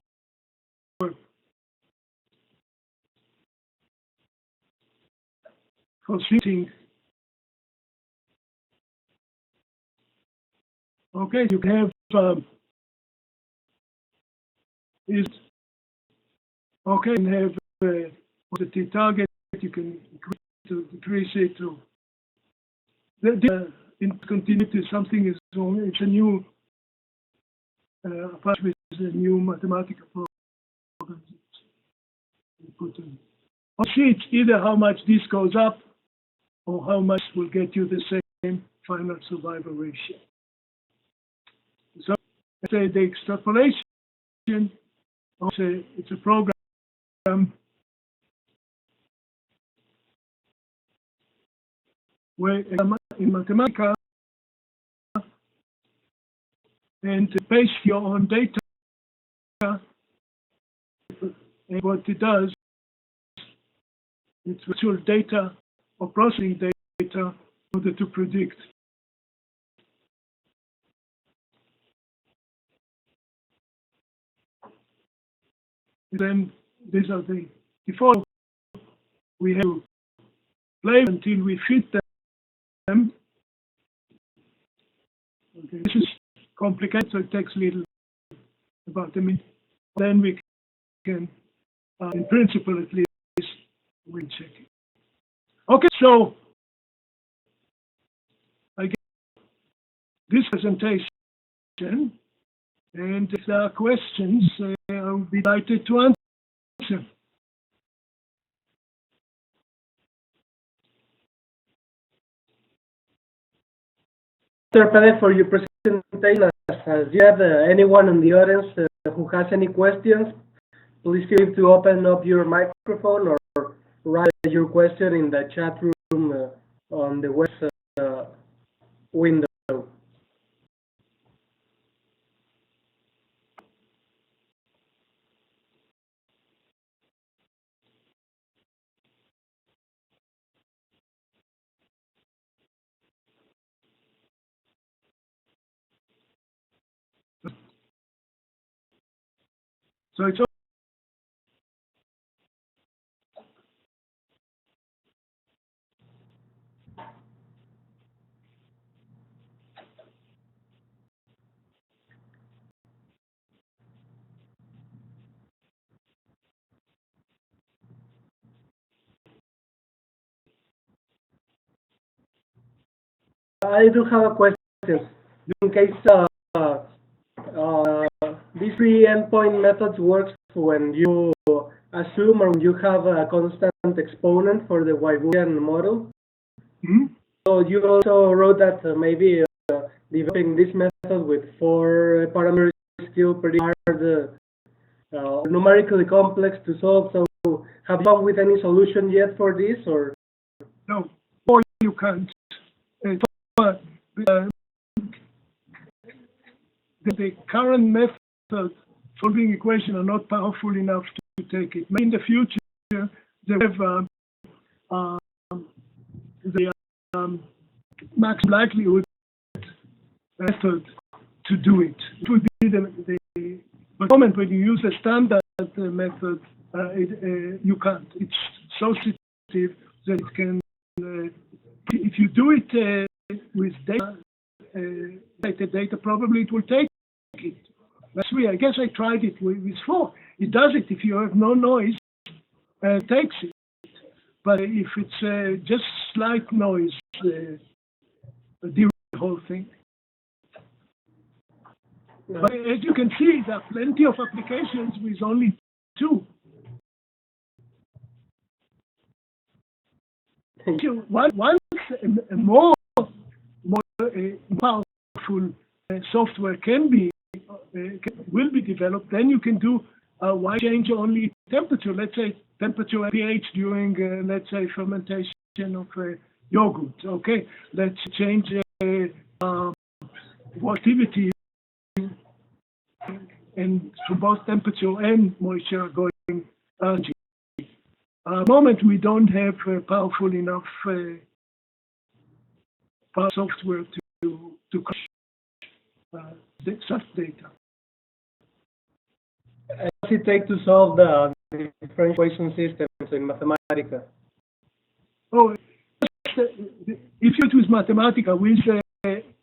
shooting. Okay, you can have is okay, and have the T target. You can decrease it to in continuity. Something is wrong. It's a new apart with a new mathematical program. Put in. See, it's either how much this goes up or how much will get you the same final survival ratio. So let's say the extrapolation, also it's a program where in Mathematica and base your own data, and what it does, it's virtual data or processing data in order to predict. And then these are the default. We have to play until we fit them. Okay. This is complicated, so it takes a little about a minute. Then we can, in principle at least, we'll check it. Okay, so I get this presentation, and if there are questions, I'll be delighted to answer. Dr. Peleg, for your presentation, as you have anyone in the audience who has any questions, please feel free to open up your microphone or write your question in the chat room on the web window. So it's I do have a question. In case these 3 endpoint methods works when you assume or you have a constant exponent for the Weibullian model. mm-hmm. So you also wrote that maybe developing this method with 4 parameters is still pretty hard, numerically complex to solve. So have you come with any solution yet for this, or no? Or you can't. The current method solving equation are not powerful enough to take it. In the future, they have the max likelihood method to do it. It would be the moment when you use a standard method, you can't. It's so that it can, if you do it with data, data, probably it will take it. That's weird. I guess I tried it with 4. It does it if you have no noise, it takes it. But if it's just slight noise, the whole thing. No. But as you can see, there are plenty of applications with only 2. Once a more powerful software will be developed, then you can do a wide change only temperature. Let's say temperature and pH during, let's say, fermentation of yogurt. Okay, let's change volatility and to both temperature and moisture going energy. At the moment, we don't have powerful enough software to crush such data. How does it take to solve the differentiation systems in Mathematica? Oh, if you use Mathematica, what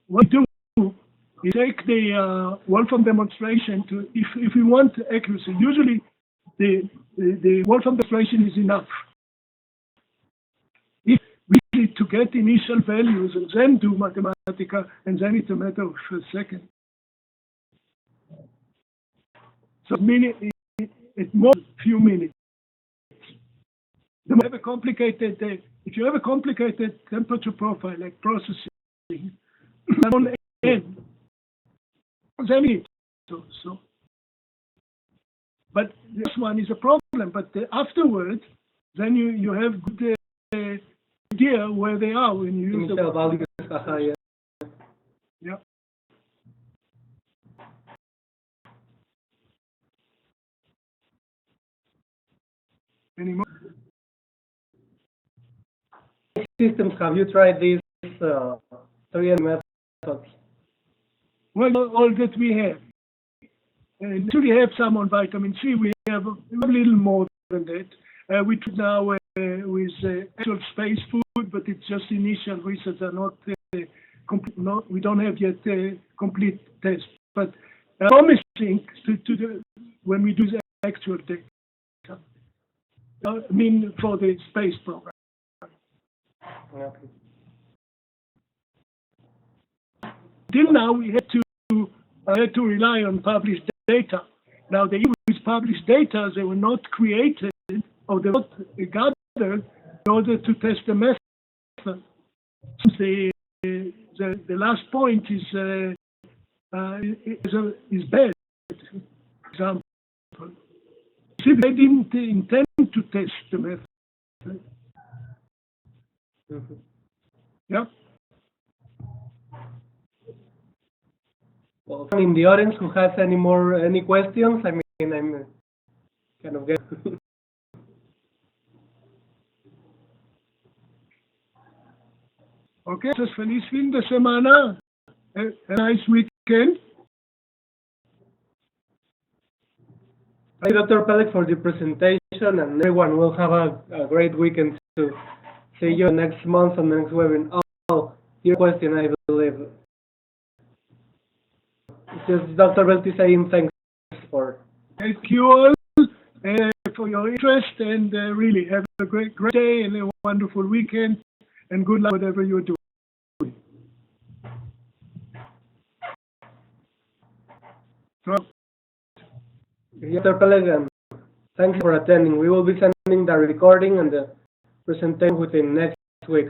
we do is take the Wolfram demonstration to, if we want accuracy, usually the Wolfram demonstration is enough. If we need to get initial values and then do Mathematica, and then it's a matter of a second. So it's more few minutes. If you have a complicated temperature profile like processing, on end, then it so. But this one is a problem. But afterwards, then you have good idea where they are when you use the values. Yeah. Any more? Systems, have you tried these 3 methods? Well, all that we have. And we have some on vitamin C. We have a little more than that. We try now with actual space food, but it's just initial research. Are not complete. We don't have yet complete tests, but promising when we do the actual data. I mean, for the space program. Okay. Till now, we had to rely on published data. Now, the issue with published data, they were not created or they were not gathered in order to test the method. The last point is bad. For example, if they didn't intend to test the method. Mm-hmm. Yeah. Well, in the audience who has any questions, I mean, I'm kind of getting. Okay, so feliz fin de semana. A nice weekend. Thank you, Dr. Peleg, for the presentation, and everyone will have a great weekend to see you next month on the next webinar. Oh, your question, I believe. It's just Dr. Belti saying thanks for. Thank you all for your interest, and really have a great day and a wonderful weekend, and good luck whatever you're doing. So, Dr. Peleg, thanks for attending. We will be sending the recording and the presentation within next week.